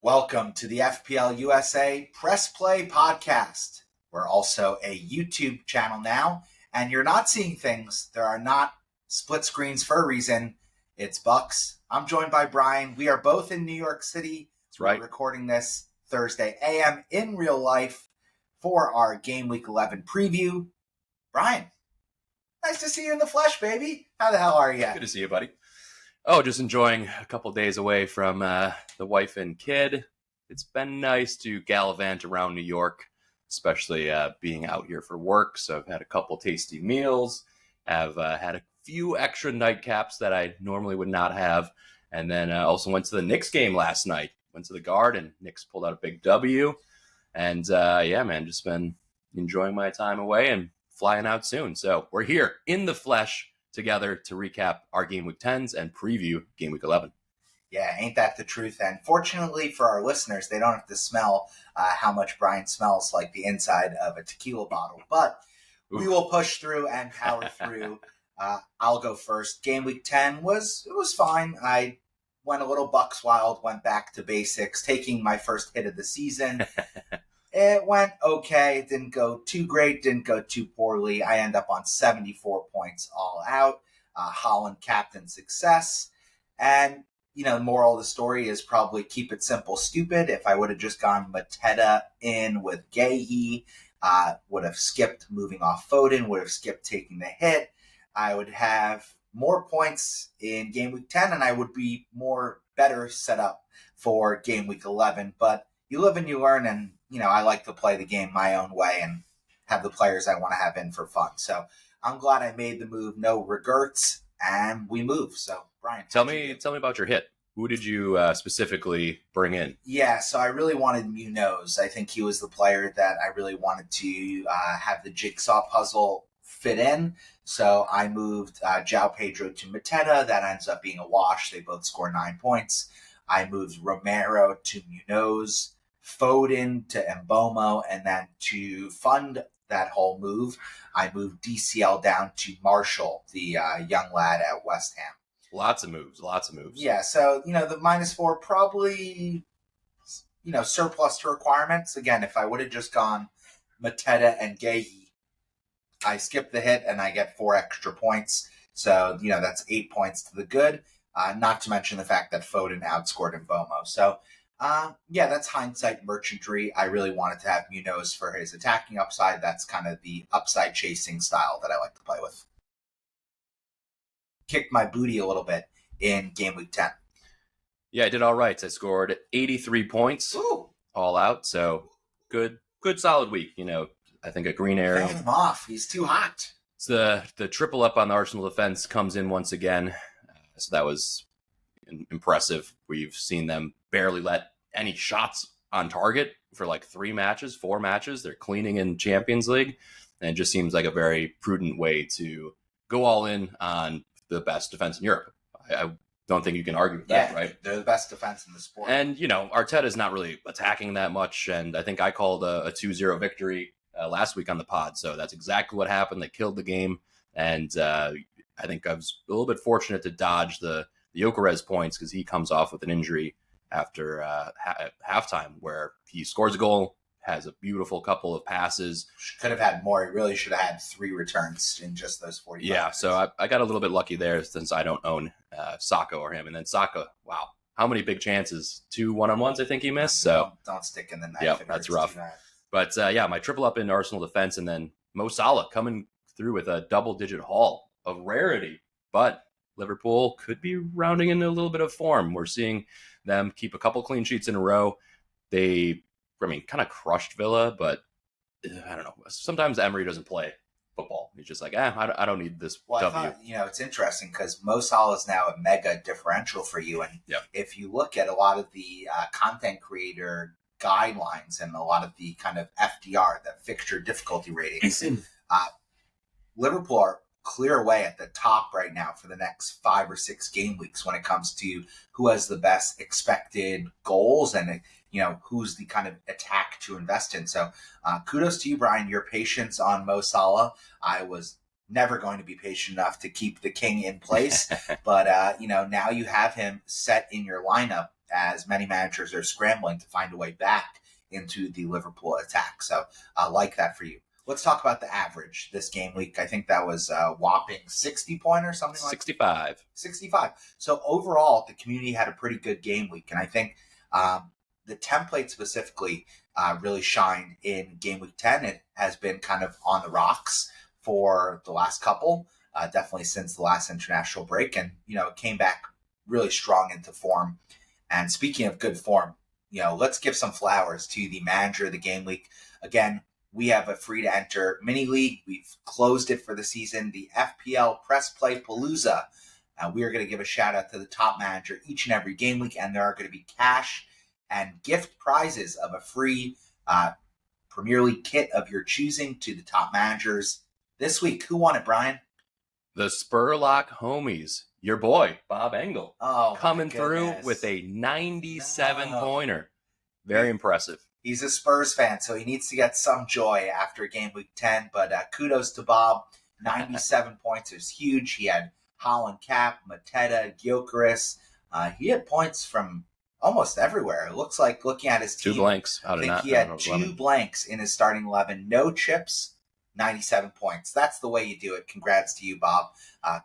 Welcome to the FPL USA Press Play podcast. We're also a YouTube channel now, and you're not seeing things. There are not split screens for a reason. It's Bucks. I'm joined by Brian. We are both in New York City. That's right. We're recording this Thursday AM in real life for our Game Week 11 preview. Brian, nice to see you in the flesh, baby. How the hell are you? Good to see you, buddy. Oh, just enjoying a couple days away from the wife and kid. It's been nice to gallivant around New York, especially being out here for work. So I've had a couple tasty meals. I've had a few extra nightcaps that I normally would not have. And then also went to the Knicks game last night. Went to the Garden. Knicks pulled out a big W. And yeah, man, just been enjoying my time away and flying out soon. So we're here in the flesh together to recap our Game Week 10s and preview Game Week 11. Yeah, ain't that the truth? And fortunately for our listeners, they don't have to smell how much Brian smells like the inside of a tequila bottle. But we will push through and power through. I'll go first. Game Week 10 was fine. I went a little Bucks wild, went back to basics, taking my first hit of the season. It went okay. It didn't go too great, didn't go too poorly. I end up on 74 points all out. Holland captain success. And, you know, the moral of the story is probably keep it simple, stupid. If I would have just gone Mateta in with Gahey, would have skipped moving off Foden, would have skipped taking the hit, I would have more points in Game Week 10, and I would be better set up for Game Week 11. But you live and you learn, and you know, I like to play the game my own way and have the players I want to have in for fun. So I'm glad I made the move. No regrets, and we move. So, Brian, tell me about your hit. Who did you specifically bring in? Yeah, so I really wanted Munoz. I think he was the player that I really wanted to have the jigsaw puzzle fit in. So I moved João Pedro to Mateta. That ends up being a wash. They both score 9 points. I moved Romero to Munoz, Foden to Mbomo, and then to fund that whole move, I moved DCL down to Marshall, the young lad at West Ham. Lots of moves. Yeah, so, you know, the -4 probably, you know, surplus to requirements. Again, if I would have just gone Mateta and Gahey, I skip the hit and I get 4 extra points. So, you know, that's 8 points to the good. Not to mention the fact that Foden outscored Mbomo. So, yeah, that's hindsight merchantry. I really wanted to have Munoz for his attacking upside. That's kind of the upside chasing style that I like to play with. Kicked my booty a little bit in Game Week 10. Yeah, I did all right. I scored 83 points. Ooh. All out. So good solid week. You know, I think a green arrow. Fan him off. He's too hot. So the triple up on the Arsenal defense comes in once again. So that was impressive. We've seen them barely let any shots on target for like 4 matches. They're cleaning in Champions League. And it just seems like a very prudent way to go all in on the best defense in Europe. I don't think you can argue with that, right? They're the best defense in the sport. And, you know, Arteta's not really attacking that much. And I think I called a 2-0 victory last week on the pod. So that's exactly what happened. They killed the game. And I think I was a little bit fortunate to dodge the Gyökeres points because he comes off with an injury after halftime where he scores a goal, has a beautiful couple of passes. Could have had more. He really should have had 3 returns in just those 45 Yeah, minutes. so I got a little bit lucky there since I don't own Saka or him. And then Saka, wow, how many big chances? 2 one-on-ones I think he missed. So don't stick in the knife. Yeah, that's rough. But yeah, my triple up in Arsenal defense, and then Mo Salah coming through with a double-digit haul of rarity. But Liverpool could be rounding into a little bit of form. We're seeing them keep a couple clean sheets in a row. They, kind of crushed Villa, but I don't know. Sometimes Emery doesn't play football. He's just like, I don't need this W. I thought, you know, it's interesting because Mo Salah is now a mega differential for you. And if you look at a lot of the content creator guidelines and a lot of the kind of FDR, the fixture difficulty ratings, Liverpool are clear away at the top right now for the next 5 or 6 game weeks when it comes to who has the best expected goals and, you know, who's the kind of attack to invest in. So kudos to you, Brian, your patience on Mo Salah. I was never going to be patient enough to keep the king in place. But, you know, now you have him set in your lineup as many managers are scrambling to find a way back into the Liverpool attack. So I like that for you. Let's talk about the average this game week. I think that was a whopping 60 point or something like 65. 65. So overall, the community had a pretty good game week. And I think the template specifically really shined in game week 10. It has been kind of on the rocks for the last couple, definitely since the last international break. And, it came back really strong into form. And speaking of good form, let's give some flowers to the manager of the game week. Again, we have a free to enter mini league. We've closed it for the season, the FPL Press Play Palooza. We are going to give a shout out to the top manager each and every game week, and there are going to be cash and gift prizes of a free Premier League kit of your choosing to the top managers this week. Who won it, Brian? The Spurlock homies, your boy Bob Engel, coming through with a 97 pointer. Very impressive. He's a Spurs fan, so he needs to get some joy after game week 10. But kudos to Bob. 97 points is huge. He had Holland Cap, Mateta, Gyökeres. He had points from almost everywhere. It looks like, looking at his team, 2 blanks. I think he had 2 blanks in his starting 11. No chips, 97 points. That's the way you do it. Congrats to you, Bob.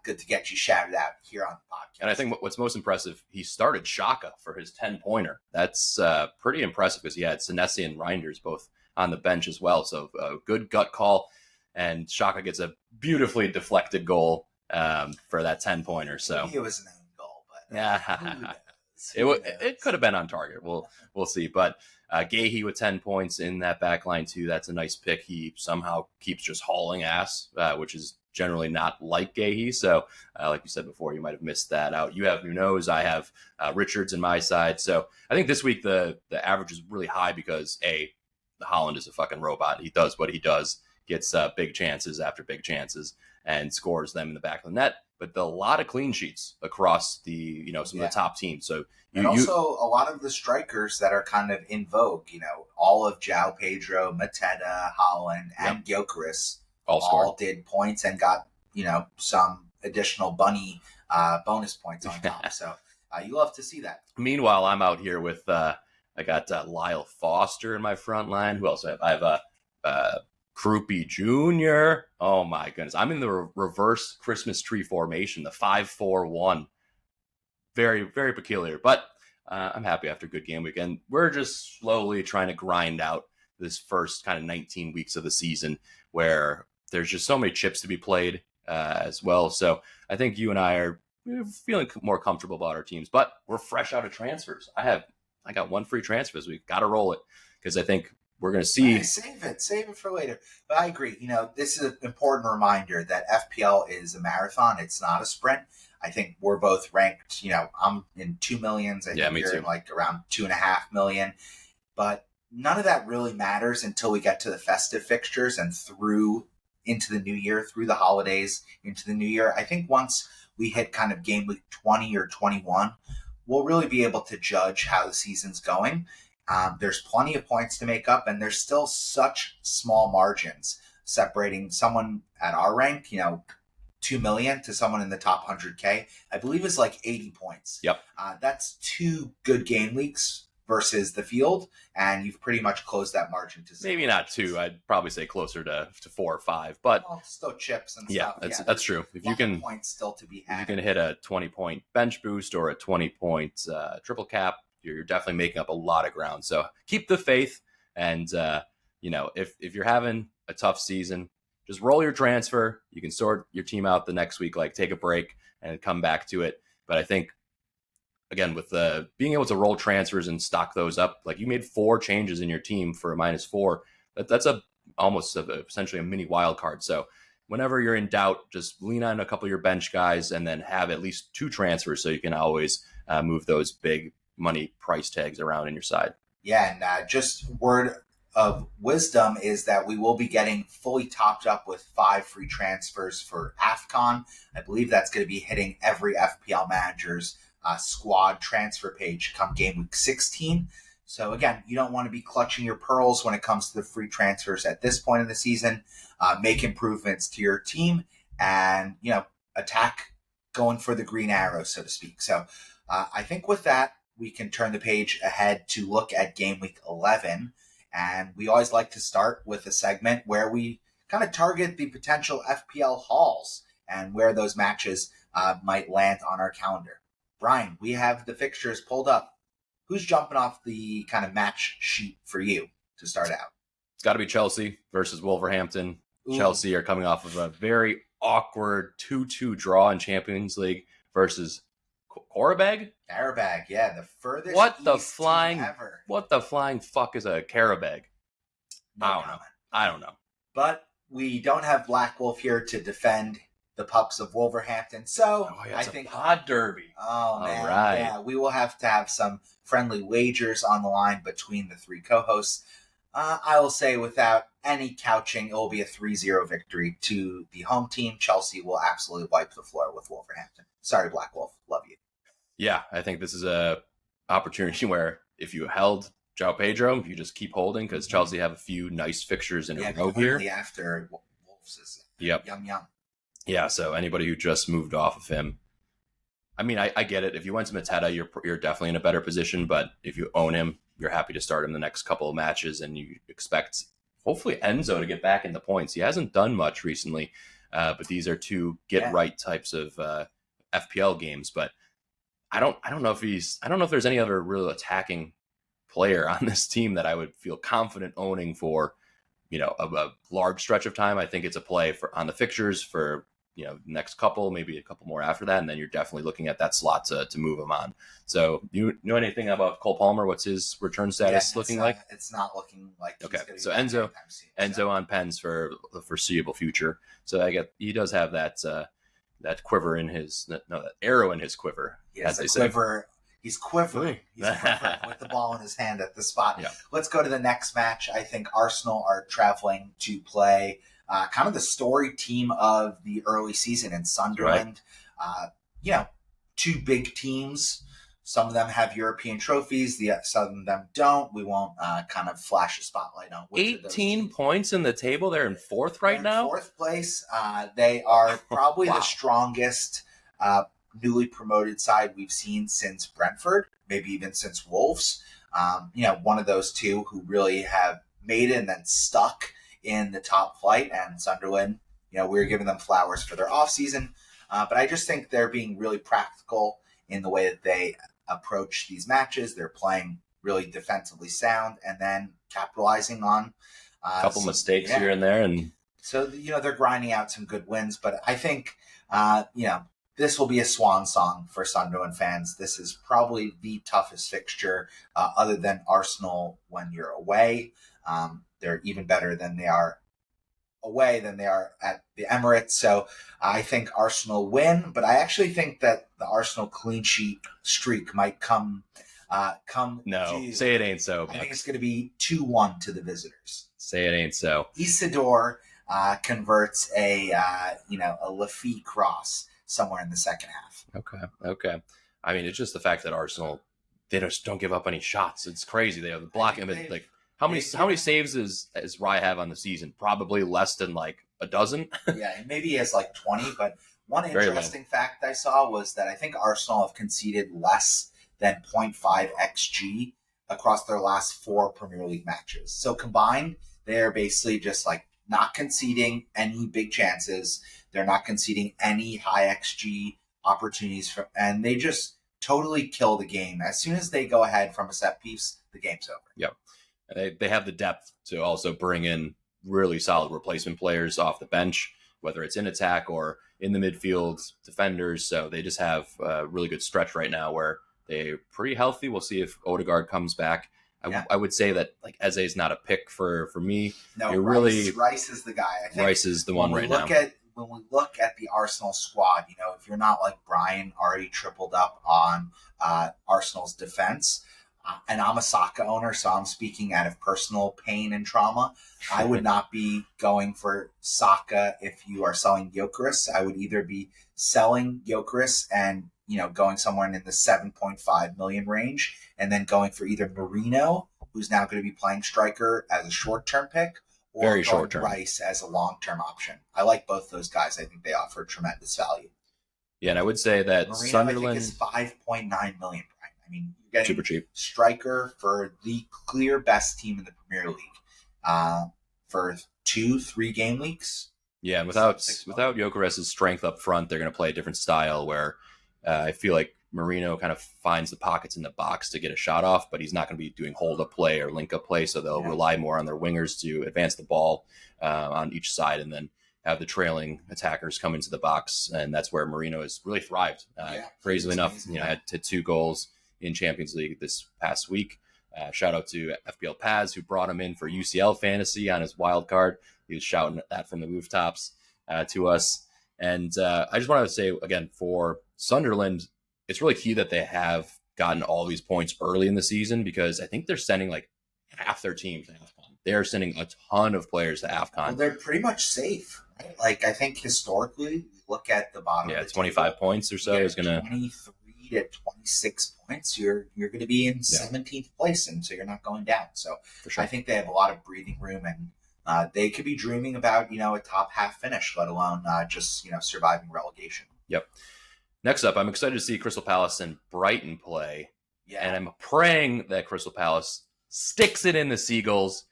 Good to get you shouted out here on the podcast. And I think what's most impressive, he started Shaka for his 10-pointer. That's pretty impressive because he had Senesi and Reinders both on the bench as well. So a good gut call. And Shaka gets a beautifully deflected goal for that 10-pointer. So maybe it was an own goal, but yeah, it could have been on target. We'll see. But Gahey with 10 points in that back line too. That's a nice pick. He somehow keeps just hauling ass, which is generally not like Gahey. So like you said before, you might have missed that out. You have Munoz. I have Richards in my side. So I think this week the average is really high because Holland is a fucking robot. He does what he does, gets big chances after big chances and scores them in the back of the net. But a lot of clean sheets across the, some of the top teams. So also a lot of the strikers that are kind of in vogue, all of João Pedro, Mateta, Holland, and Gyökeres all did points and got, some additional bunny bonus points on top. So you love to see that. Meanwhile, I'm out here with, I got Lyle Foster in my front line. Who else do I have? I have Krupi Jr. Oh my goodness. I'm in the reverse Christmas tree formation, the 5-4-1. Very, very peculiar, but I'm happy after a good game weekend. We're just slowly trying to grind out this first kind of 19 weeks of the season where there's just so many chips to be played as well. So I think you and I are feeling more comfortable about our teams, but we're fresh out of transfers. I got 1 free transfer this week. Got to roll it because I think we're going to see. Save it for later. But I agree. This is an important reminder that FPL is a marathon. It's not a sprint. I think we're both ranked, I'm in 2 millions. I think you're in like around 2.5 million. But none of that really matters until we get to the festive fixtures and through into the new year, through the holidays, into the new year. I think once we hit kind of game week 20 or 21, we'll really be able to judge how the season's going. There's plenty of points to make up, and there's still such small margins separating someone at our rank, 2 million to someone in the top 100K, I believe is like 80 points. Yep. That's 2 good game weeks versus the field, and you've pretty much closed that margin to maybe not 2. I'd probably say closer to 4 or 5, but still chips and stuff. That's true. If you can points still to be had. If you can hit a 20-point bench boost or a 20-point triple cap, you're definitely making up a lot of ground. So keep the faith, and if you're having a tough season, just roll your transfer. You can sort your team out the next week, like take a break and come back to it. But I think, again, with being able to roll transfers and stock those up, like you made 4 changes in your team for a -4. That's essentially a mini wild card. So whenever you're in doubt, just lean on a couple of your bench guys and then have at least 2 transfers so you can always move those big money price tags around in your side. Yeah, and just word of wisdom is that we will be getting fully topped up with 5 free transfers for AFCON. I believe that's going to be hitting every FPL manager's squad transfer page come game week 16. So again, you don't want to be clutching your pearls when it comes to the free transfers at this point in the season. Make improvements to your team and, attack going for the green arrow, so to speak. So I think with that, we can turn the page ahead to look at game week 11. And we always like to start with a segment where we kind of target the potential FPL hauls and where those matches might land on our calendar. Brian, we have the fixtures pulled up. Who's jumping off the kind of match sheet for you to start out? It's got to be Chelsea versus Wolverhampton. Ooh. Chelsea are coming off of a very awkward 2-2 draw in Champions League versus Karabag? Karabag, yeah, the furthest what the east flying team ever. What the flying fuck is a Karabag? No I don't know. But we don't have Black Wolf here to defend the pups of Wolverhampton, so I think pod derby. Oh man, right. Yeah, we will have to have some friendly wagers on the line between the three co-hosts. I will say, without any couching, it will be a 3-0 victory to the home team. Chelsea will absolutely wipe the floor with Wolverhampton. Sorry, Black Wolf. Love you. Yeah, I think this is a opportunity where if you held João Pedro, you just keep holding because Chelsea have a few nice fixtures in a row here. After Wolves is yum. Yeah, so anybody who just moved off of him, I mean, I get it. If you went to Mateta, you're definitely in a better position. But if you own him, you're happy to start him the next couple of matches, and you expect hopefully Enzo to get back in the points. He hasn't done much recently, but these are two get-right types of FPL games. But I don't know if there's any other real attacking player on this team that I would feel confident owning for, a large stretch of time. I think it's a play on the fixtures for, next couple, maybe a couple more after that. And then you're definitely looking at that slot to move him on. So you know anything about Cole Palmer? What's his return status looking like? It's not looking like okay. So Enzo on pens for the foreseeable future. So he does have that quiver in that arrow in his quiver. Yes, as they quiver. Say. He's quivering. He's quivering with the ball in his hand at the spot. Yeah. Let's go to the next match. I think Arsenal are traveling to play kind of the story team of the early season in Sunderland. Right. Two big teams. Some of them have European trophies. Some of them don't. We won't kind of flash a spotlight on which 18 points in the table. They're in fourth right now. Fourth place. They are probably the strongest newly promoted side we've seen since Brentford, maybe even since Wolves. One of those two who really have made it and then stuck in the top flight. And Sunderland, we're giving them flowers for their offseason. But I just think they're being really practical in the way that they approach these matches. They're playing really defensively sound and then capitalizing on a couple mistakes here and there. And so, they're grinding out some good wins. But I think, this will be a swan song for Sunderland fans. This is probably the toughest fixture other than Arsenal when you're away. They're even better than they are away than they are at the Emirates. So I think Arsenal win, but I actually think that the Arsenal clean sheet streak might come. Say it ain't so. I think it's going to be 2-1 to the visitors. Say it ain't so. Isidore converts a Lafitte cross somewhere in the second half. Okay. I mean, it's just the fact that Arsenal, they just don't give up any shots. It's crazy. They have the block. How many saves does Rye have on the season? Probably less than like a dozen. Yeah, maybe he has like 20. But one interesting fact I saw was that I think Arsenal have conceded less than 0.5 xG across their last 4 Premier League matches. So combined, they're basically just like not conceding any big chances. They're not conceding any high XG opportunities, and they just totally kill the game. As soon as they go ahead from a set piece, the game's over. Yep. They have the depth to also bring in really solid replacement players off the bench, whether it's in attack or in the midfield defenders. So they just have a really good stretch right now where they're pretty healthy. We'll see if Odegaard comes back. I would say that like Eze is not a pick for me. No, Rice is the guy. I think Rice is the one right now. When we look at the Arsenal squad, if you're not like Brian, already tripled up on Arsenal's defense, and I'm a Saka owner, so I'm speaking out of personal pain and trauma. I would not be going for Saka if you are selling Gyökeres. I would either be selling Gyökeres and going somewhere in the 7.5 million range, and then going for either Merino, who's now going to be playing striker as a short-term pick, or very short-term Rice as a long-term option. I like both those guys. I think they offer tremendous value. Yeah, and I would say that Merino, Sunderland I think, is 5.9 million right I mean, you're getting Super cheap. striker for the clear best team in the Premier League for 2-3 game weeks. Yeah, and without Gyökeres' strength up front, they're going to play a different style where I feel like Marino kind of finds the pockets in the box to get a shot off, but he's not going to be doing hold-up play or link-up play, so they'll rely more on their wingers to advance the ball on each side and then have the trailing attackers come into the box, and that's where Marino has really thrived. Crazily enough, had 2 goals in Champions League this past week. Shout out to FPL Paz, who brought him in for UCL fantasy on his wild card. He was shouting that from the rooftops to us. And I just wanted to say, again, for Sunderland, it's really key that they have gotten all these points early in the season, because I think they're sending like half their team to AFCON. They're sending a ton of players to AFCON. Well, they're pretty much safe, right? Like, I think historically, look at the bottom of the 25 table, points or so is going to... 23 to 26 points, you're going to be in 17th place, and so you're not going down. So for sure. I think they have a lot of breathing room, and they could be dreaming about, a top half finish, let alone just, surviving relegation. Yep. Next up, I'm excited to see Crystal Palace and Brighton play. Yeah. And I'm praying that Crystal Palace sticks it in the Seagulls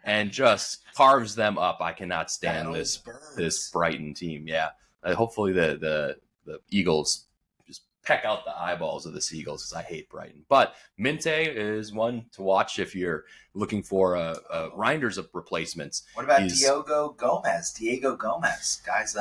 and just carves them up. I cannot stand this Brighton team. Yeah. Hopefully the Eagles just peck out the eyeballs of the Seagulls, because I hate Brighton. But Minte is one to watch if you're looking for a Reinders of replacements. What about Diego Gomez? Guys,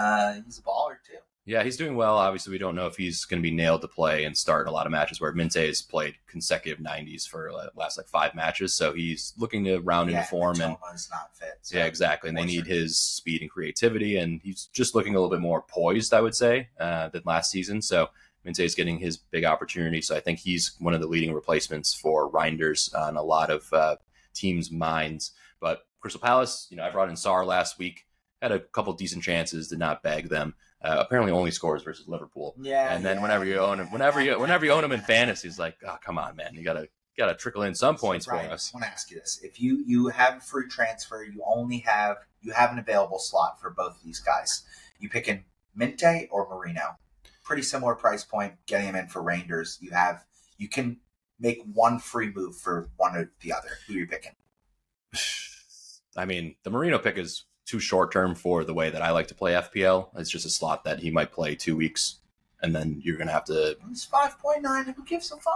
he's a baller too. Yeah, he's doing well. Obviously, we don't know if he's going to be nailed to play and start a lot of matches, where Minte has played consecutive 90s for the last 5 matches. So he's looking to round into form. And not fit. So yeah, exactly. And they need his speed and creativity. And he's just looking a little bit more poised, I would say, than last season. So Minte is getting his big opportunity. So I think he's one of the leading replacements for Reinders on a lot of teams' minds. But Crystal Palace, I brought in Sarr last week, had a couple decent chances, did not bag them. Apparently only scores versus Liverpool. Yeah. And then whenever you own him in fantasy, it's like, oh, come on, man. You gotta trickle in some points for us. I want to ask you this. If you have a free transfer, you have an available slot for both of these guys. You picking Minte or Marino? Pretty similar price point, getting him in for Rangers. You can make one free move for one or the other. Who are you picking? I mean, the Marino pick is too short term for the way that I like to play FPL. It's just a slot that he might play 2 weeks, and then you're going to have to... It's 5.9. Who gives a fuck?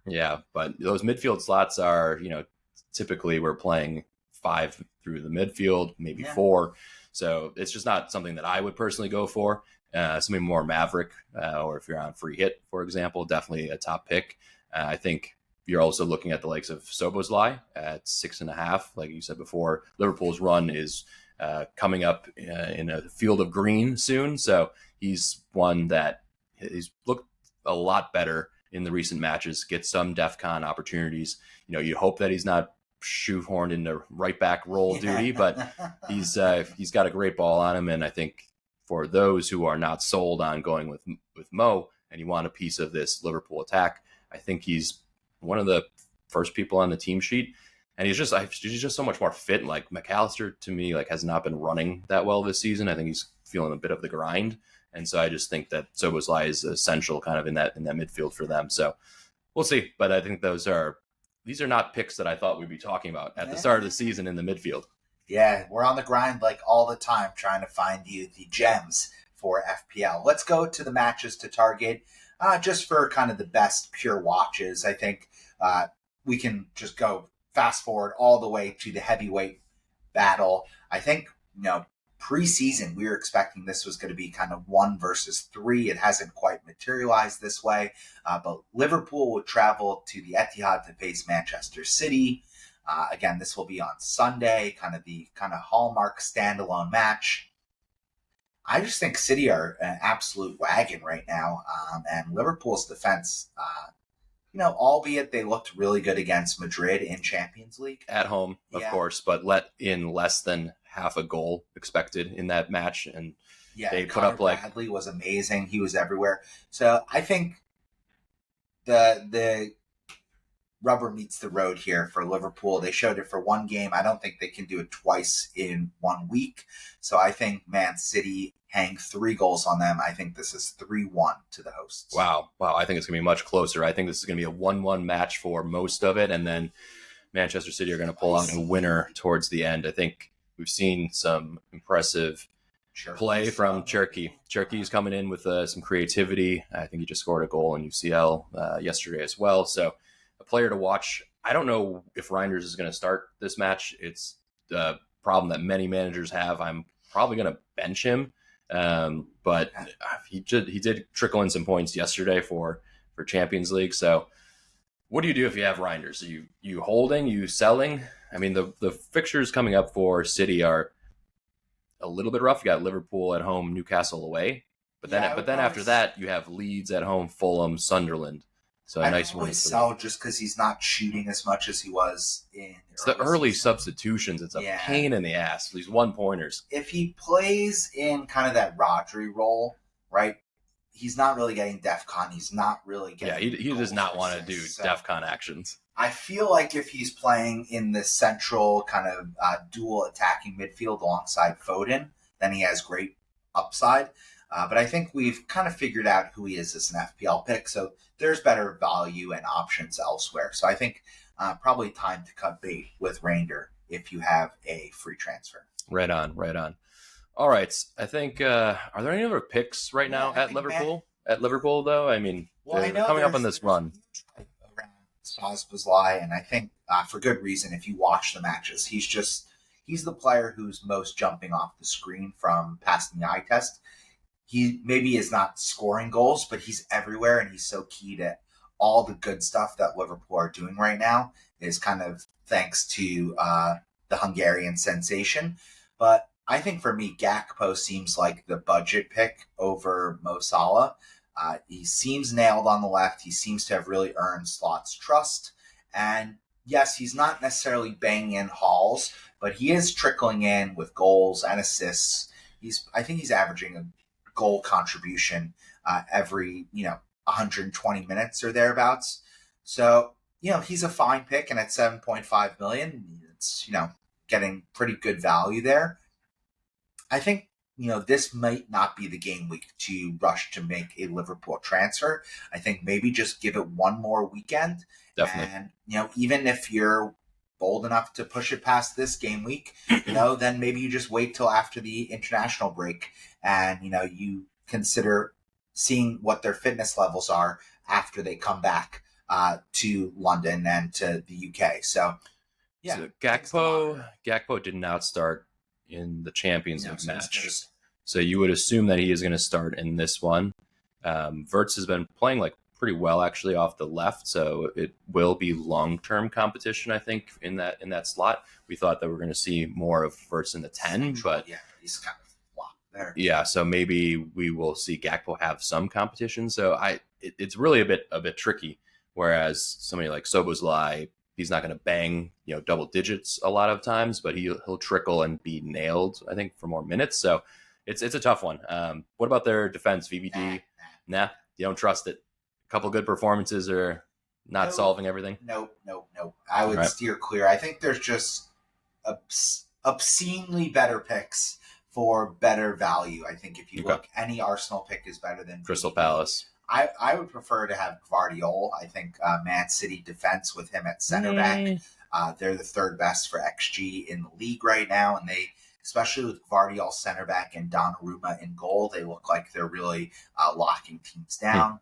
Yeah, but those midfield slots are, typically we're playing 5 through the midfield, maybe 4. So it's just not something that I would personally go for. Something more Maverick, or if you're on free hit, for example, definitely a top pick. I think you're also looking at the likes of Szoboszlai at 6.5. Like you said before, Liverpool's run is coming up in a field of green soon. So he's one that he's looked a lot better in the recent matches, get some DEFCON opportunities. You hope that he's not shoehorned into right back role duty, but he's got a great ball on him. And I think for those who are not sold on going with Mo and you want a piece of this Liverpool attack, I think he's one of the first people on the team sheet. And he's just so much more fit. Like McAllister, to me, has not been running that well this season. I think he's feeling a bit of the grind. And so I just think that Szoboszlai is essential kind of in that midfield for them. So we'll see. But I think these are not picks that I thought we'd be talking about at the start of the season in the midfield. Yeah, we're on the grind all the time trying to find you the gems for FPL. Let's go to the matches to target just for kind of the best pure watches. I think we can just go fast forward all the way to the heavyweight battle. I think, preseason, we were expecting this was going to be kind of 1 versus 3. It hasn't quite materialized this way, but Liverpool will travel to the Etihad to face Manchester City. Again, this will be on Sunday, kind of the hallmark standalone match. I just think City are an absolute wagon right now, and Liverpool's defense, albeit they looked really good against Madrid in Champions League. At home, of course, but let in less than half a goal expected in that match. And they put up Bradley was amazing. He was everywhere. So I think the rubber meets the road here for Liverpool. They showed it for one game. I don't think they can do it twice in 1 week. So I think Man City hang 3 goals on them. I think this is 3-1 to the hosts. Wow. I think it's going to be much closer. I think this is going to be a 1-1 match for most of it, and then Manchester City are going to pull out a winner towards the end. I think we've seen some impressive play from Cherki. Cherki's coming in with some creativity. I think he just scored a goal in UCL yesterday as well. So a player to watch. I don't know if Reinders is going to start this match. It's the problem that many managers have. I'm probably going to bench him. But he did trickle in some points yesterday for Champions League. So what do you do if you have Reinders? Are you holding, you selling? I mean, the fixtures coming up for City are a little bit rough. You got Liverpool at home, Newcastle away. But then after that, you have Leeds at home, Fulham, Sunderland. So a nice one. I sell just because he's not shooting as much as he was in. It's the early substitutions. It's a pain in the ass. These 1-pointers. If he plays in kind of that Rodri role, right? He's not really getting DEFCON. He's not really getting. Yeah, he does not want to do DEFCON actions. I feel like if he's playing in the central kind of dual attacking midfield alongside Foden, then he has great upside. But I think we've kind of figured out who he is as an FPL pick. So there's better value and options elsewhere. So I think probably time to cut bait with Reinder if you have a free transfer. Right on. All right. I think, are there any other picks right now at Liverpool? At Liverpool, though? I mean, coming up on this run. Szoboszlai, and I think for good reason if you watch the matches. He's the player who's most jumping off the screen from passing the eye test. He maybe is not scoring goals, but he's everywhere, and he's so key to all the good stuff that Liverpool are doing right now is kind of thanks to the Hungarian sensation. But I think for me, Gakpo seems like the budget pick over Mo Salah. He seems nailed on the left. He seems to have really earned Slot's trust. And yes, he's not necessarily banging in hauls, but he is trickling in with goals and assists. I think he's averaging a goal contribution every 120 minutes or thereabouts. So he's a fine pick, and at 7.5 million, it's getting pretty good value there. I think this might not be the game week to rush to make a Liverpool transfer. I think maybe just give it one more weekend. Definitely. And even if you're bold enough to push it past this game week, then maybe you just wait till after the international break and you consider seeing what their fitness levels are after they come back to London and to the UK. So Gakpo did not start in the Champions League match. So you would assume that he is going to start in this one. Wirtz has been playing pretty well actually off the left, so it will be long-term competition, I think, in that slot. We thought that we're going to see more of Wirtz in the 10, but he's kind of flopped there. Yeah, so maybe we will see Gakpo have some competition. So it's really a bit tricky. Whereas somebody like Szoboszlai, he's not going to bang double digits a lot of times, but he'll trickle and be nailed, I think, for more minutes. So it's a tough one. What about their defense, VVD? Nah, you don't trust it. A couple good performances are not solving everything. Nope. I would steer clear. I think there's just obscenely better picks for better value. I think if you look, any Arsenal pick is better than Crystal Palace. I would prefer to have Gvardiol. I think Man City defense with him at center back. They're the third best for XG in the league right now, and they, especially with Gvardiol center back and Donnarumma in goal, they look like they're really locking teams down.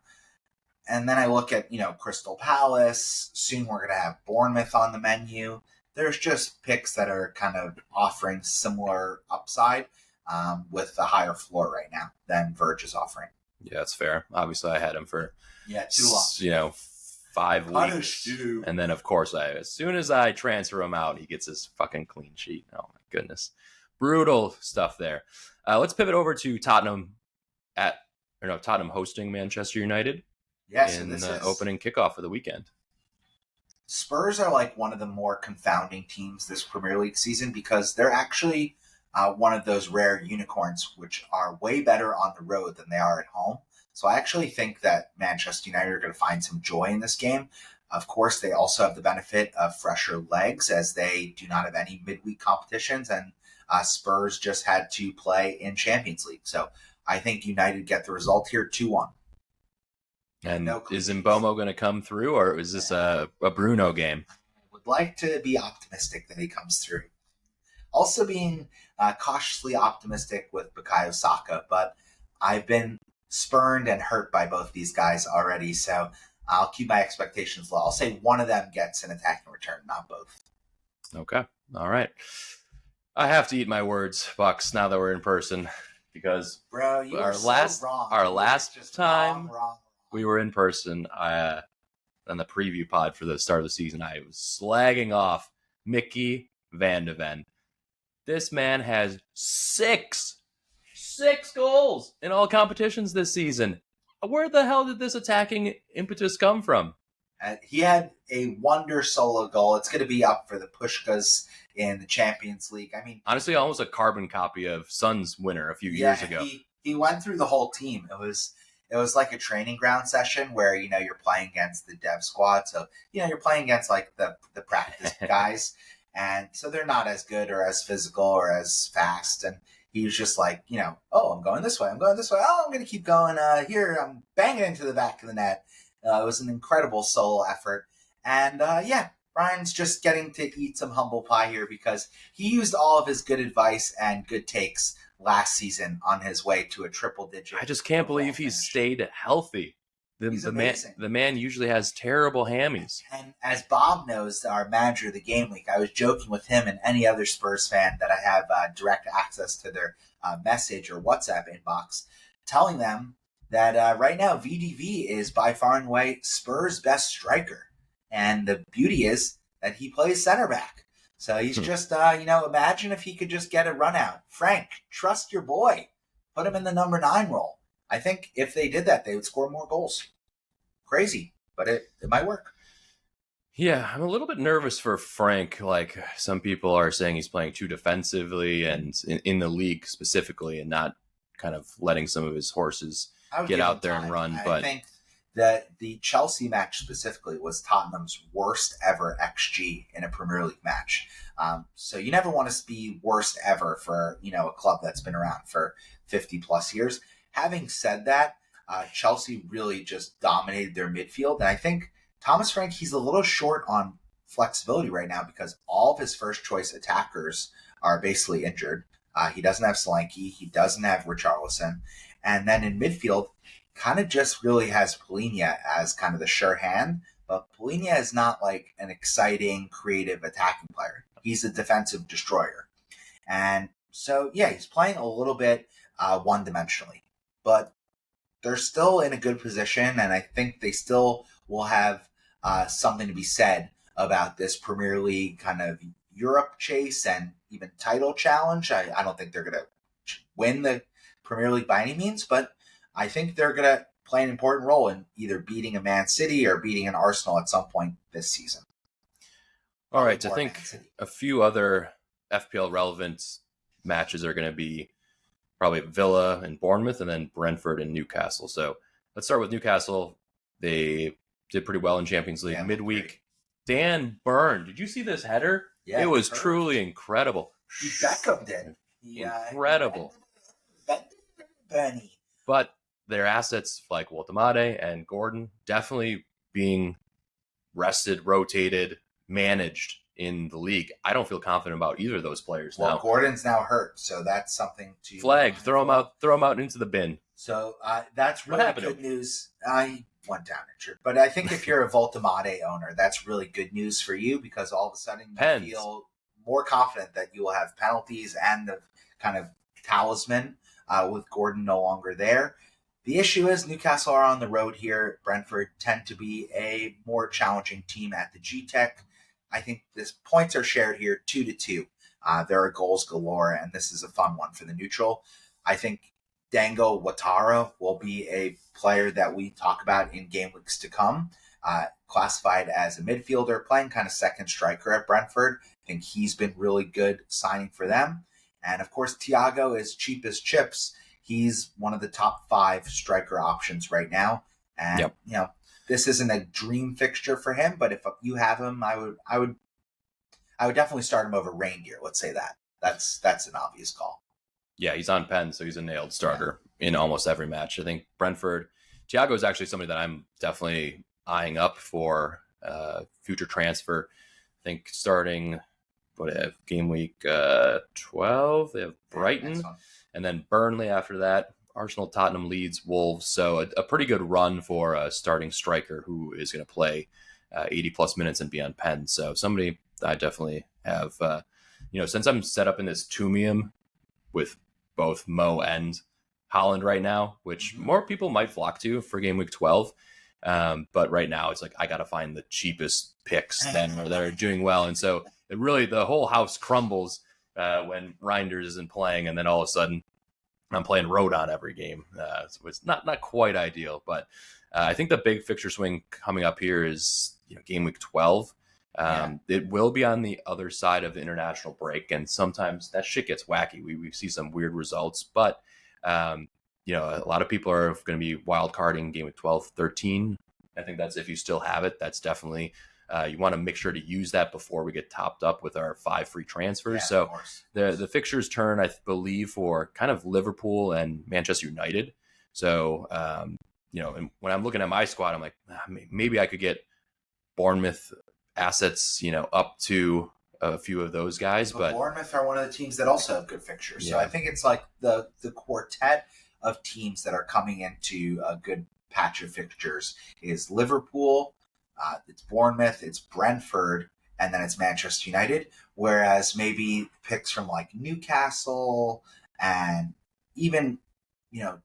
And then I look at Crystal Palace. Soon we're going to have Bournemouth on the menu. There's just picks that are kind of offering similar upside with a higher floor right now than Verge is offering. Yeah, that's fair. Obviously, I had him for too long. 5 weeks, and then of course, as soon as I transfer him out, he gets his fucking clean sheet. Oh my goodness, brutal stuff there. Let's pivot over to Tottenham hosting Manchester United. Yes, in the opening kickoff of the weekend. Spurs are like one of the more confounding teams this Premier League season because they're actually one of those rare unicorns which are way better on the road than they are at home. So I actually think that Manchester United are going to find some joy in this game. Of course, they also have the benefit of fresher legs as they do not have any midweek competitions. And Spurs just had to play in Champions League. So I think United get the result here 2-1. And No is cleats. Mbomo going to come through, or is this a Bruno game? I would like to be optimistic that he comes through. Also being cautiously optimistic with Bukayo Saka, but I've been spurned and hurt by both these guys already, so I'll keep my expectations low. I'll say one of them gets an attacking return, not both. Okay. All right. I have to eat my words, Bucks, now that we're in person, because Bro, you our are last so wrong. our You are last just time wrong. we were in person, on the preview pod for the start of the season, I was slagging off Mickey Van de Ven. This man has six goals in all competitions this season. Where the hell did this attacking impetus come from? He had a wonder solo goal. It's going to be up for the Pushkas in the Champions League. I mean, honestly, almost a carbon copy of Sun's winner a few years ago. He went through the whole team. It was like a training ground session where, you're playing against the dev squad. So, you're playing against like the practice guys. And so they're not as good or as physical or as fast. And he was just like, oh, I'm going this way. Oh, I'm going to keep going here. I'm banging into the back of the net. It was an incredible solo effort. And Brian's just getting to eat some humble pie here because he used all of his good advice and good takes last season on his way to a triple digit. I just can't believe he's stayed healthy. The man usually has terrible hammies. And as Bob knows, our manager of the game week, I was joking with him and any other Spurs fan that I have direct access to their message or WhatsApp inbox, telling them that right now VDV is by far and away Spurs' best striker. And the beauty is that he plays center back. So he's just, imagine if he could just get a run out. Frank, trust your boy. Put him in the number 9 role. I think if they did that, they would score more goals. Crazy, but it might work. Yeah, I'm a little bit nervous for Frank. Like, some people are saying he's playing too defensively and in the league specifically, and not kind of letting some of his horses get out there and run. I think that the Chelsea match specifically was Tottenham's worst ever XG in a Premier League match. So you never want to be worst ever for, a club that's been around for 50 plus years. Having said that, Chelsea really just dominated their midfield. And I think Thomas Frank, he's a little short on flexibility right now because all of his first choice attackers are basically injured. He doesn't have Solanke. He doesn't have Richarlison. And then in midfield, kind of just really has Polina as kind of the sure hand. But Polina is not like an exciting, creative attacking player. He's a defensive destroyer. And so, he's playing a little bit one-dimensionally. But they're still in a good position, and I think they still will have something to be said about this Premier League kind of Europe chase and even title challenge. I don't think they're going to win the Premier League by any means, but I think they're going to play an important role in either beating a Man City or beating an Arsenal at some point this season. All right, I think a few other FPL relevant matches are going to be probably Villa and Bournemouth, and then Brentford and Newcastle. So let's start with Newcastle. They did pretty well in Champions League midweek. Dan Burn, did you see this header? Yeah, it was truly incredible. Beckham did. Incredible. Bernie. But their assets like Woltemade and Gordon definitely being rested, rotated, managed in the league. I don't feel confident about either of those players now. Gordon's now hurt, so that's something to flag. Throw him out into the bin. So that's really good news. He went down injured, but I think if you're a Woltemade owner, that's really good news for you because all of a sudden you feel more confident that you will have penalties and the kind of talisman with Gordon no longer there. The issue is Newcastle are on the road here. Brentford tend to be a more challenging team at the G-Tech. I think this points are shared here 2-2. There are goals galore, and this is a fun one for the neutral. I think Dango Ouattara will be a player that we talk about in game weeks to come. Classified as a midfielder, playing kind of second striker at Brentford. I think he's been really good signing for them. And of course, Thiago is cheap as chips. He's one of the top 5 striker options right now. And, this isn't a dream fixture for him, but if you have him, I would definitely start him over Reindeer. Let's say that. That's an obvious call. Yeah, he's on Penn, so he's a nailed starter in almost every match. I think Brentford, Thiago is actually somebody that I'm definitely eyeing up for future transfer. I think starting game week 12, they have Brighton, and then Burnley after that. Arsenal, Tottenham, Leeds, Wolves. So a pretty good run for a starting striker who is going to play 80 plus minutes and be on Penn. So somebody I definitely have, since I'm set up in this Tumium with both Mo and Holland right now, which more people might flock to for game week 12. But right now it's like, I got to find the cheapest picks that are doing well. And so it really, the whole house crumbles when Reinders isn't playing. And then all of a sudden I'm playing Rodon every game. So it's not quite ideal, but I think the big fixture swing coming up here is game week 12. It will be on the other side of the international break, and sometimes that shit gets wacky. We see some weird results, but a lot of people are going to be wild carding game week 12, 13. I think that's, if you still have it, that's definitely you want to make sure to use that before we get topped up with our 5 free transfers. So the fixtures turn, I believe, for kind of Liverpool and Manchester United. So and when I'm looking at my squad, I'm like, maybe I could get Bournemouth assets, up to a few of those guys. But Bournemouth are one of the teams that also have good fixtures. So I think it's like the quartet of teams that are coming into a good patch of fixtures is Liverpool, it's Bournemouth, it's Brentford, and then it's Manchester United. Whereas maybe picks from like Newcastle and even,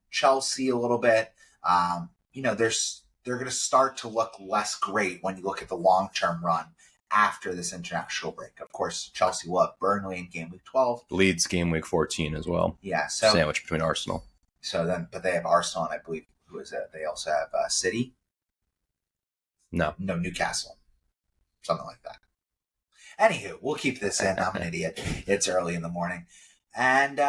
Chelsea a little bit, they're going to start to look less great when you look at the long-term run after this international break. Of course, Chelsea will have Burnley in game week 12. Leeds game week 14 as well. Yeah. So sandwich between Arsenal. But they have Arsenal, and I believe, who is it? They also have City. No, Newcastle. Something like that. Anywho, we'll keep this in. I'm an idiot. It's early in the morning. And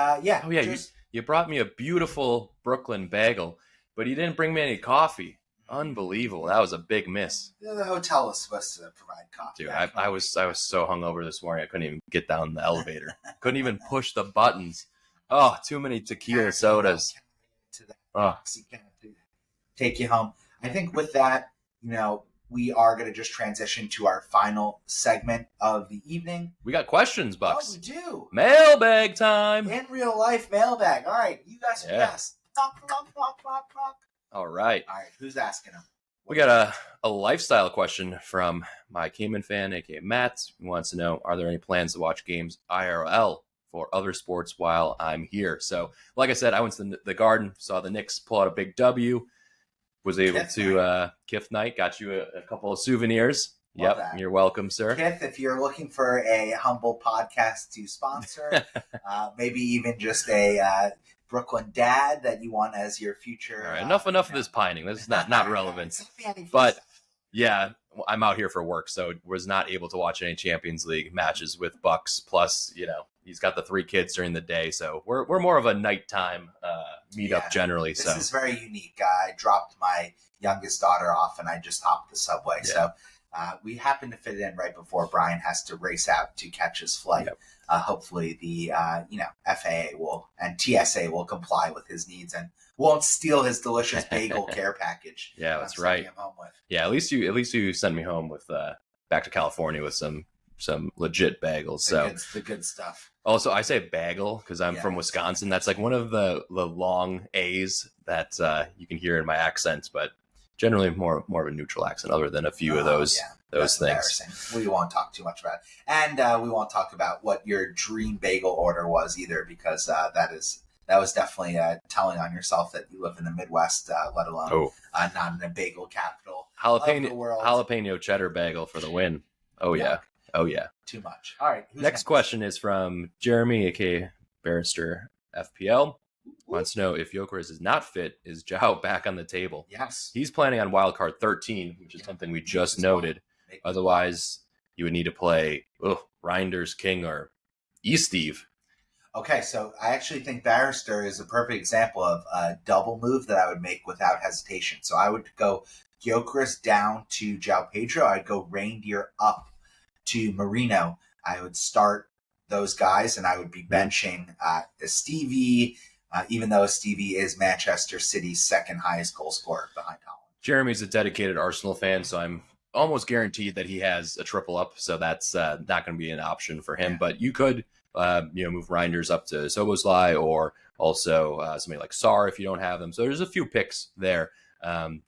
you brought me a beautiful Brooklyn bagel, but you didn't bring me any coffee. Unbelievable. That was a big miss. The hotel was supposed to provide coffee. Dude, I was so hungover this morning, I couldn't even get down the elevator. Couldn't even push the buttons. Oh, too many tequila sodas. Take you home. I think with that, we are going to just transition to our final segment of the evening. We got questions, Bucks. Oh, we do. Mailbag time. In real life mailbag. All right, you guys are guests. Knock. All right. Who's asking them? We got a lifestyle question from my Cayman fan, aka Matt, who wants to know, are there any plans to watch games IRL for other sports while I'm here? So, like I said, I went to the Garden, saw the Knicks pull out a big W, was able to Kith Night, got you a couple of souvenirs. Love that. You're welcome, sir. Kith, if you're looking for a humble podcast to sponsor, maybe even just a Brooklyn dad that you want as your future. All right, enough of this pining. This is not relevant. But yeah, I'm out here for work, so was not able to watch any Champions League matches with Bucks. Plus, he's got the 3 kids during the day, so we're more of a nighttime meetup generally. This is very unique. I dropped my youngest daughter off, and I just hopped the subway. Yeah. So we happen to fit it in right before Brian has to race out to catch his flight. Yep. Hopefully the FAA and TSA will comply with his needs and won't steal his delicious bagel care package. Yeah, that's right. Him home with. Yeah, at least you sent me home with back to California with some legit bagels. The good stuff. Also, I say bagel because I'm from Wisconsin. That's like one of the long A's that you can hear in my accent, but generally more of a neutral accent, other than a few of those things. We won't talk too much about it, and we won't talk about what your dream bagel order was either, because that was definitely telling on yourself that you live in the Midwest, let alone not in a bagel capital of the world. Jalapeno cheddar bagel for the win. Oh yeah. Too much. All right. Next question is from Jeremy, aka Barrister FPL. Wants to know, if Gyökeres is not fit, is Zhao back on the table? Yes. He's planning on wildcard 13, which is something we just noted. Otherwise, you would need to play Reinders, King, or Steve. Okay, so I actually think Barrister is a perfect example of a double move that I would make without hesitation. So I would go Gyökeres down to João Pedro. I'd go Reindeer up to Marino. I would start those guys, and I would be benching Stevie, even though Stevie is Manchester City's second highest goal scorer behind Holland. Jeremy's a dedicated Arsenal fan, so I'm almost guaranteed that he has a triple up, so that's not going to be an option for him. But you could, move Reinders up to Soboslai, or also somebody like Sarr if you don't have them. So there's a few picks there.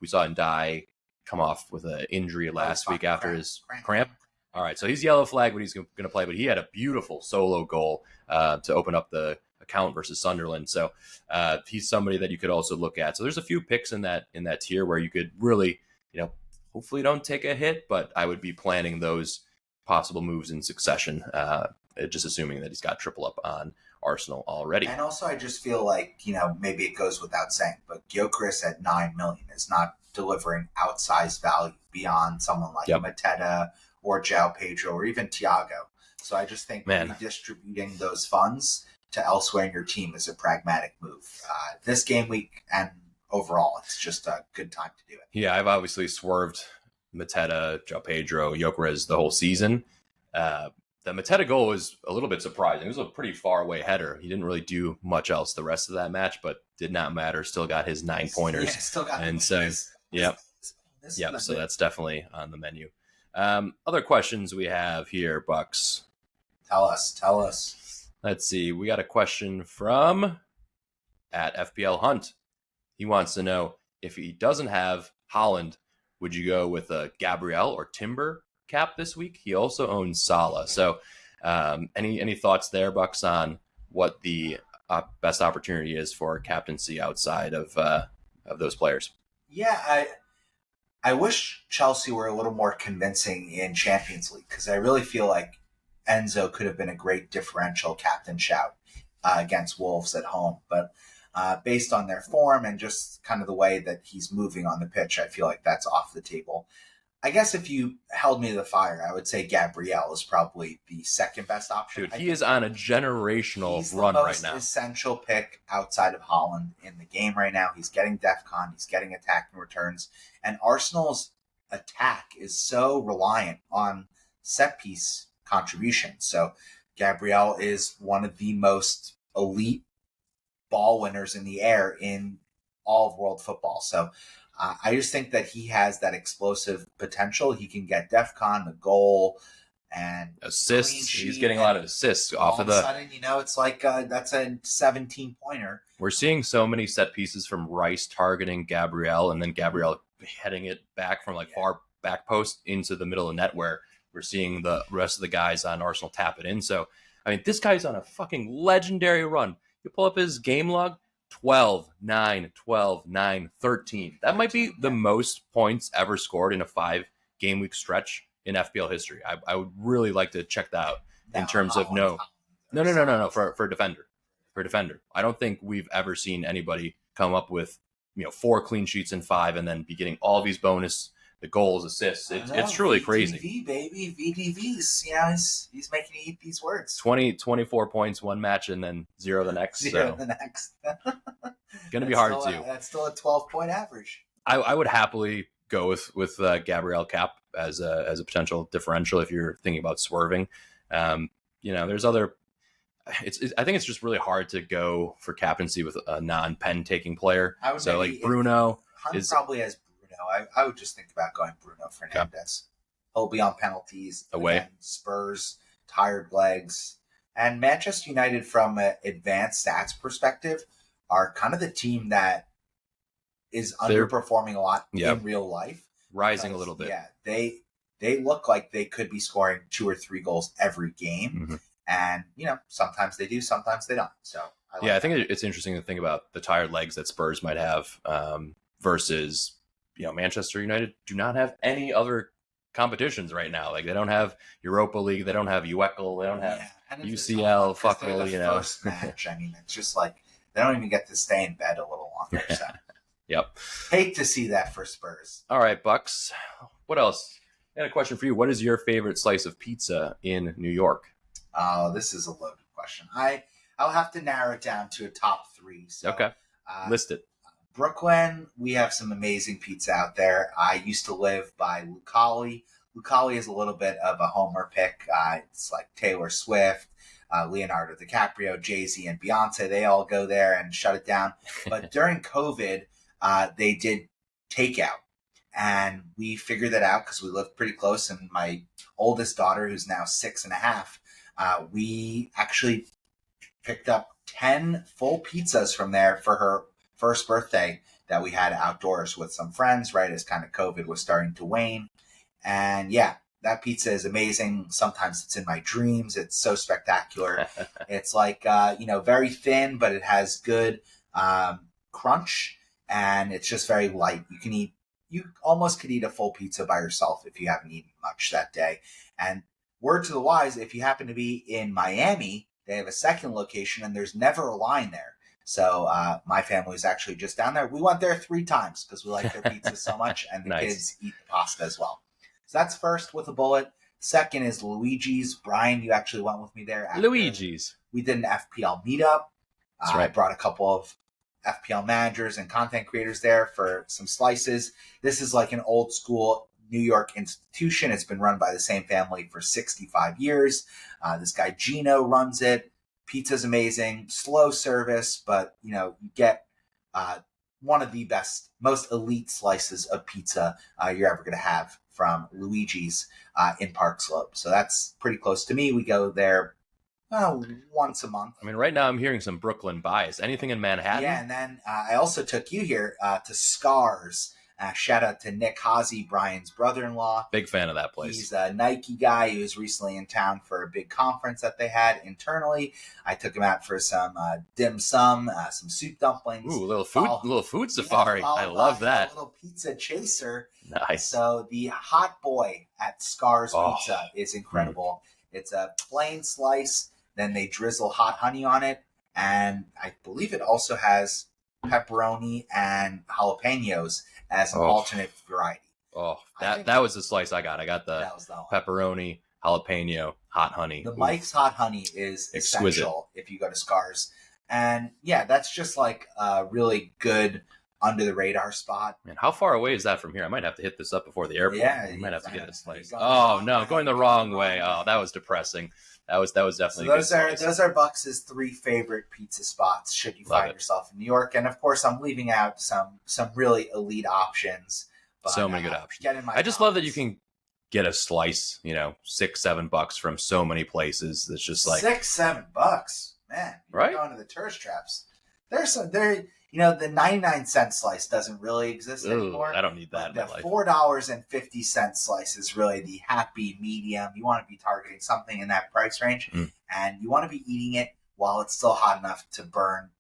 We saw Ndai come off with an injury last week after his cramp. All right, so he's yellow flag, but he's going to play. But he had a beautiful solo goal to open up the account versus Sunderland. So he's somebody that you could also look at. So there's a few picks in that tier where you could really, hopefully don't take a hit, but I would be planning those possible moves in succession, just assuming that he's got triple up on Arsenal already. And also, I just feel like, maybe it goes without saying, but Gyökeres at $9 million is not delivering outsized value beyond someone like Mateta or João Pedro or even Thiago. So I just think redistributing those funds to elsewhere in your team is a pragmatic move. This game week and overall, it's just a good time to do it. Yeah, I've obviously swerved Mateta, João Pedro, Gyökeres the whole season. The Mateta goal was a little bit surprising. It was a pretty far away header. He didn't really do much else the rest of that match, but did not matter. Still got his 9 pointers. Yeah, still got and so, so that's definitely on the menu. Other questions we have here, Bucks. Tell us. Let's see. We got a question from at FPL Hunt. He wants to know, if he doesn't have Holland, would you go with a Gabriel or Timber cap this week? He also owns Salah. So any thoughts there, Bucks, on what the best opportunity is for captaincy outside of those players? Yeah, I wish Chelsea were a little more convincing in Champions League, because I really feel like Enzo could have been a great differential captain shout against Wolves at home. But based on their form and just kind of the way that he's moving on the pitch, I feel like that's off the table. I guess if you held me to the fire, I would say Gabriel is probably the second best option. Dude, he is on a generational run right now. He's the most essential pick outside of Holland in the game right now. He's getting DEFCON, he's getting attacking returns, and Arsenal's attack is so reliant on set-piece contributions. So Gabriel is one of the most elite ball winners in the air in all of world football. So I just think that he has that explosive potential. He can get DEFCON, the goal, and assists. He's getting a lot of assists off of the. All of a sudden, it's like that's a 17-pointer. We're seeing so many set pieces from Rice targeting Gabriel, and then Gabriel heading it back from far back post into the middle of net, where we're seeing the rest of the guys on Arsenal tap it in. So, I mean, this guy's on a fucking legendary run. You pull up his game log. 12, 9, 12, 9, 13. That might be the most points ever scored in a 5-game week stretch in FPL history. I would really like to check that out in terms of no, for defender. For defender. I don't think we've ever seen anybody come up with 4 clean sheets in 5 and then be getting all these bonus, the goals, assists. It's truly crazy. VDV, baby. VDVs. He's making you eat these words. 24 points one match and then 0 the next. Zero the next. Going to be hard to. That's still a 12-point average. I would happily go with Gabriel Cap as a potential differential if you're thinking about swerving. There's other. I think it's just really hard to go for captaincy with a non-pen taking player. So like Bruno Hunt probably has Bruno. I would just think about going Bruno Fernandes. He'll be on penalties. Away. Again, Spurs, tired legs. And Manchester United, from an advanced stats perspective, are kind of the team that is underperforming a lot in real life. Rising a little bit. Yeah, they look like they could be scoring 2 or 3 goals every game. Mm-hmm. And, sometimes they do, sometimes they don't. So I think it's interesting to think about the tired legs that Spurs might have versus, Manchester United do not have any other competitions right now. Like, they don't have Europa League, they don't have UECL, they don't have UCL, First match. I mean, it's just like they don't even get to stay in bed a little longer. So. Yep. Hate to see that for Spurs. All right, Bucks. What else? I got a question for you. What is your favorite slice of pizza in New York? Oh, this is a loaded question. I'll have to narrow it down to a top 3. So, okay. List it. Brooklyn, we have some amazing pizza out there. I used to live by Lucali. Lucali is a little bit of a homer pick. It's like Taylor Swift. Leonardo DiCaprio, Jay-Z, and Beyonce. They all go there and shut it down. But during COVID, they did takeout. And we figured that out because we lived pretty close. And my oldest daughter, who's now 6.5, we actually picked up 10 full pizzas from there for her first birthday that we had outdoors with some friends, right as kind of COVID was starting to wane. And yeah, that pizza is amazing. Sometimes it's in my dreams. It's so spectacular. It's like, very thin, but it has good crunch, and it's just very light. You almost could eat a full pizza by yourself if you haven't eaten much that day. And word to the wise, if you happen to be in Miami, they have a second location and there's never a line there. So my family is actually just down there. We went there 3 times because we like their pizza so much, and the kids eat the pasta as well. So that's first with a bullet. Second is Luigi's. Brian, you actually went with me there. Luigi's. We did an FPL meetup. That's right. I brought a couple of FPL managers and content creators there for some slices. This is like an old school New York institution. It's been run by the same family for 65 years. This guy Gino runs it. Pizza's amazing, slow service, but you get one of the best, most elite slices of pizza you're ever going to have from Luigi's in Park Slope. So that's pretty close to me. We go there once a month. I mean, right now I'm hearing some Brooklyn bias. Anything in Manhattan? Yeah, and then I also took you here to Scars. Shout out to Nick Hazy, Brian's brother-in-law. Big fan of that place. He's a Nike guy. He was recently in town for a big conference that they had internally. I took him out for some dim sum, some soup dumplings. Ooh, little food safari. I love that. A little pizza chaser. Nice. So the hot boy at Scars Pizza is incredible. It's a plain slice. Then they drizzle hot honey on it. And I believe it also has pepperoni and jalapenos as an alternate variety. Oh, that was the slice I got. I got the pepperoni, jalapeno, hot honey. The Mike's hot honey is exquisite essential if you go to Scars. And yeah, that's just like a really good under the radar spot. Man, how far away is that from here? I might have to hit this up before the airport. Yeah, I might have to get a slice. Oh no, going the wrong way. Oh, that was depressing. That was definitely. So those are Bucks's 3 favorite pizza spots should you find yourself in New York. And of course, I'm leaving out some really elite options. But, so many good options. I just love that you can get a slice, $6-7 from so many places. It's just like $6-7, man. Right? Going to the tourist traps. The 99-cent slice doesn't really exist anymore. I don't need that. The $4.50 slice is really the happy medium. You want to be targeting something in that price range, and you want to be eating it while it's still hot enough to burn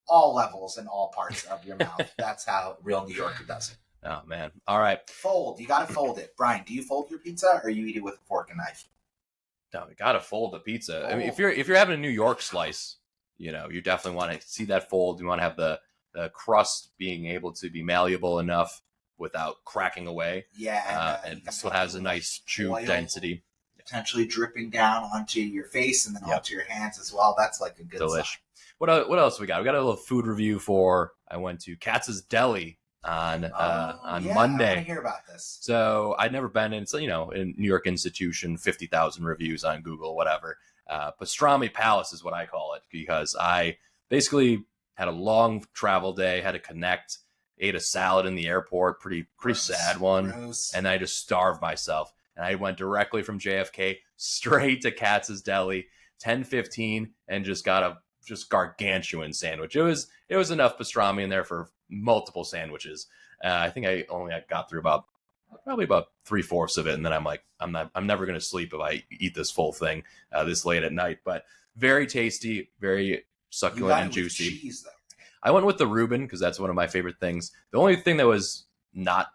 all levels and all parts of your mouth. That's how real New Yorker does it. Oh man! All right, fold. You got to fold it, Brian. Do you fold your pizza, or you eat it with a fork and knife? No, you got to fold the pizza. I mean, if you're having a New York slice, you definitely want to see that fold. You want to have the crust being able to be malleable enough without cracking away. Yeah, and still has a nice chew density. Potentially dripping down onto your face and then onto your hands as well. That's like a good delish. Sign. What else we got? We got a little food review I went to Katz's Deli on Monday. I want to hear about this. So I'd never been in, in New York institution, 50,000 reviews on Google, whatever. Pastrami Palace is what I call it, because I basically had a long travel day, had to connect, ate a salad in the airport, pretty sad one. Gross. And I just starved myself. And I went directly from JFK straight to Katz's Deli, 10:15, and just got a gargantuan sandwich. It was enough pastrami in there for multiple sandwiches. I think I only got through probably about 3/4 of it, and then I'm like, I'm never going to sleep if I eat this full thing this late at night. But very tasty, very succulent and juicy. With cheese, though. I went with the Reuben because that's one of my favorite things. The only thing that was not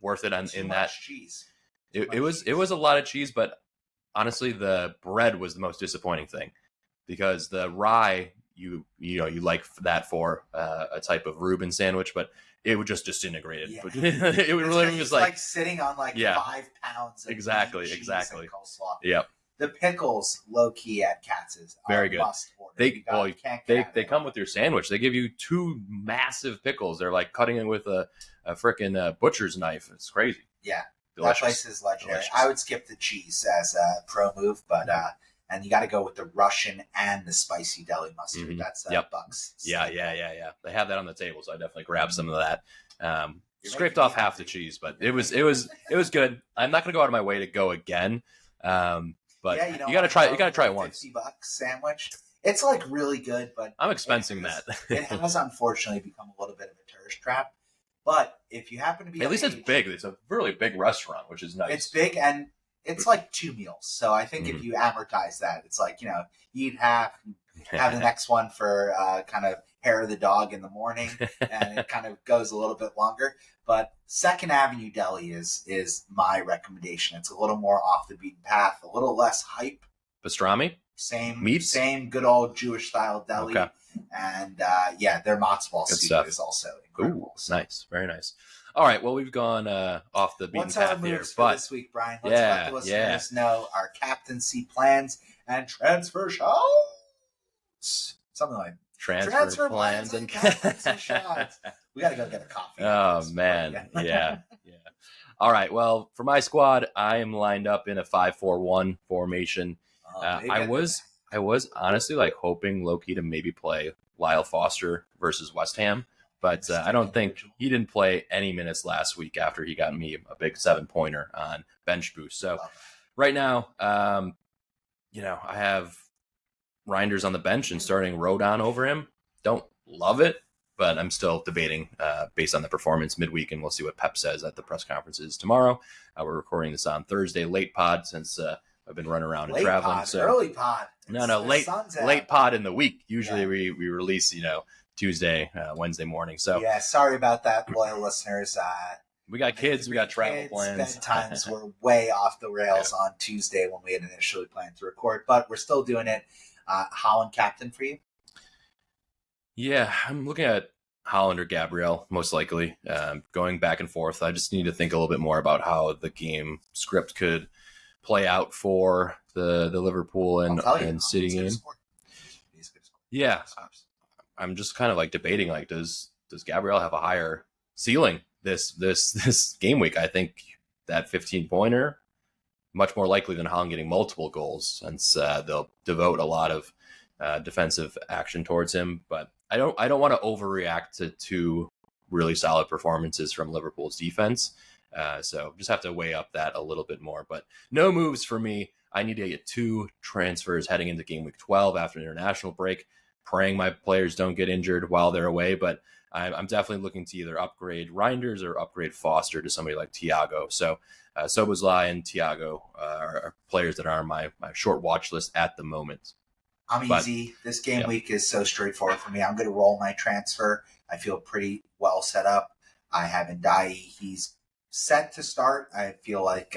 worth it in that cheese. It was a lot of cheese, but honestly, the bread was the most disappointing thing, because the rye you like that for a type of Reuben sandwich, but it would just disintegrate it. Yeah. It would really was like sitting on 5 pounds of exactly. And coleslaw. Yep. The pickles, low key at Katz's, very good. Must order. They come with your sandwich. They give you 2 massive pickles. They're like cutting it with a freaking butcher's knife. It's crazy. Yeah, delicious. That place is legendary. Delicious. I would skip the cheese as a pro move, but and you got to go with the Russian and the spicy deli mustard. Mhm. That's Yep. Bucks. Yeah. They have that on the table, so I definitely grabbed some of that. You're Scraped making off me half the hungry. cheese, but it was good. I'm not gonna go out of my way to go again. But Yeah, you you gotta try. You gotta try it once. $50 sandwich. It's like really good, but I'm expensing that. It has unfortunately become a little bit of a tourist trap. But if you happen to be At least it's big. It's a really big restaurant, which is nice. It's big and it's like 2 meals. So I think if Mhm. you amortize that, it's like, you eat half, have the next one for kind of hair of the dog in the morning, and it kind of goes a little bit longer. But Second Avenue Deli is my recommendation. It's a little more off the beaten path, a little less hype. Pastrami? Same Meats? same good old Jewish style deli. Okay. And their matzo ball Good soup stuff. is also incredible. Ooh, nice. Very nice. All right, well, we've gone off the beaten What's our path here, moves for this week, Brian? Let's let the listeners know our captaincy plans and transfer shots. Something like transfer plans and captaincy shots. We got to go get a coffee. Oh man, yeah. All right, well, for my squad, I am lined up in a 5-4-1 formation. I was honestly like hoping Loki to maybe play Lyle Foster versus West Ham, but I don't think he didn't play any minutes last week after he got me a big 7-pointer on bench boost. So right now, I have Reinders on the bench and starting Rodon over him. Don't love it, but I'm still debating based on the performance midweek, and we'll see what Pep says at the press conferences tomorrow. We're recording this on Thursday, late pod, since I've been running around and traveling. Pod, so early pod. Late pod in the week. Usually we release, Tuesday, Wednesday morning. So yeah, sorry about that, loyal listeners. We got kids, we got travel plans. Bedtimes were way off the rails on Tuesday when we had initially planned to record, but we're still doing it. Holland captain for you? Yeah, I'm looking at Holland or Gabriel, most likely. Going back and forth. I just need to think a little bit more about how the game script could play out for the Liverpool and City game. Yeah, I'm just kind of like debating, like, does Gabriel have a higher ceiling this game week? I think that 15-pointer much more likely than Holland getting multiple goals, since they'll devote a lot of defensive action towards him. But I don't want to overreact to two really solid performances from Liverpool's defense. So just have to weigh up that a little bit more. But no moves for me. I need to get 2 transfers heading into game week 12 after an international break, praying my players don't get injured while they're away. But I'm definitely looking to either upgrade Reinders or upgrade Foster to somebody like Thiago. So Szoboszlai and Thiago are players that are on my short watch list at the moment. I'm easy. This game week is so straightforward for me. I'm going to roll my transfer. I feel pretty well set up. I have Ndai. He's set to start. I feel like,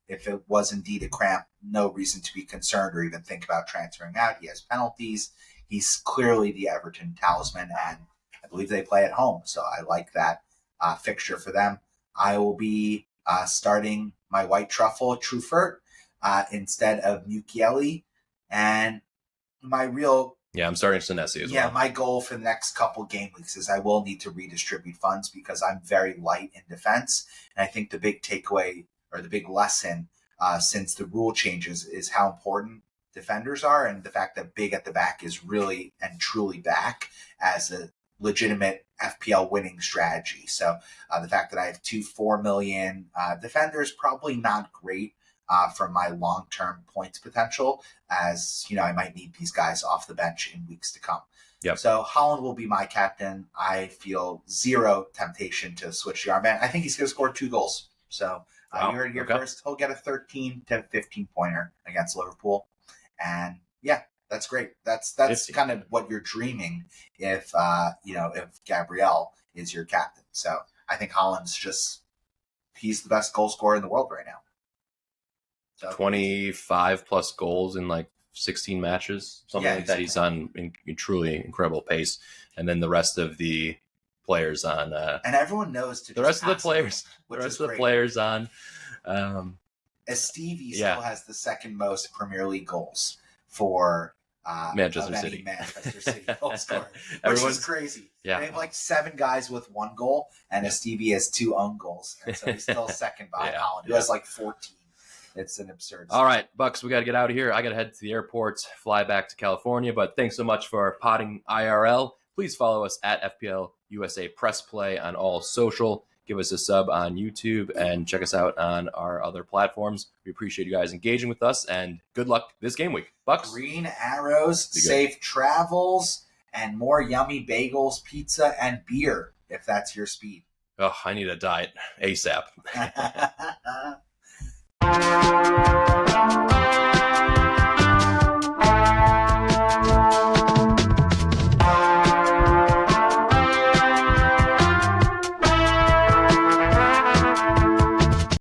if it was indeed a cramp, no reason to be concerned or even think about transferring out. He has penalties. He's clearly the Everton talisman, and I believe they play at home. So I like that fixture for them. I will be starting my white truffle Truffert instead of Mukiele. And my real... Yeah, I'm starting Senesi as well. Yeah, my goal for the next couple game weeks is I will need to redistribute funds because I'm very light in defense. And I think the big takeaway or the big lesson since the rule changes is how important defenders are, and the fact that big at the back is really and truly back as a legitimate FPL winning strategy. So the fact that I have 2 4 million defenders, probably not great for my long-term points potential, as I might need these guys off the bench in weeks to come. Yep. So Holland will be my captain. I feel zero temptation to switch the armband. I think he's going to score 2 goals. So you heard it here first. He'll get a 13 to 15 pointer against Liverpool. And yeah, that's great. That's kind of what you're dreaming if Gabriel is your captain. So I think Holland's he's the best goal scorer in the world right now. So 25 plus goals in like 16 matches, something like that. He's on in truly incredible pace. And then the rest of the players on and everyone knows the rest of the players on Stevie still has the second most Premier League goals for Manchester City goal scorer, which is crazy. Yeah, they have like 7 guys with 1 goal, and Stevie has 2 own goals, and so he's still second behind Holland, who has like 14. It's an absurd. All right, Bucks, we got to get out of here. I got to head to the airport, fly back to California. But thanks so much for potting IRL. Please follow us at FPL USA Press Play on all social. Give us a sub on YouTube and check us out on our other platforms. We appreciate you guys engaging with us, and good luck this game week. Bucks. Green arrows, safe travels, and more yummy bagels, pizza, and beer, if that's your speed. Oh, I need a diet ASAP.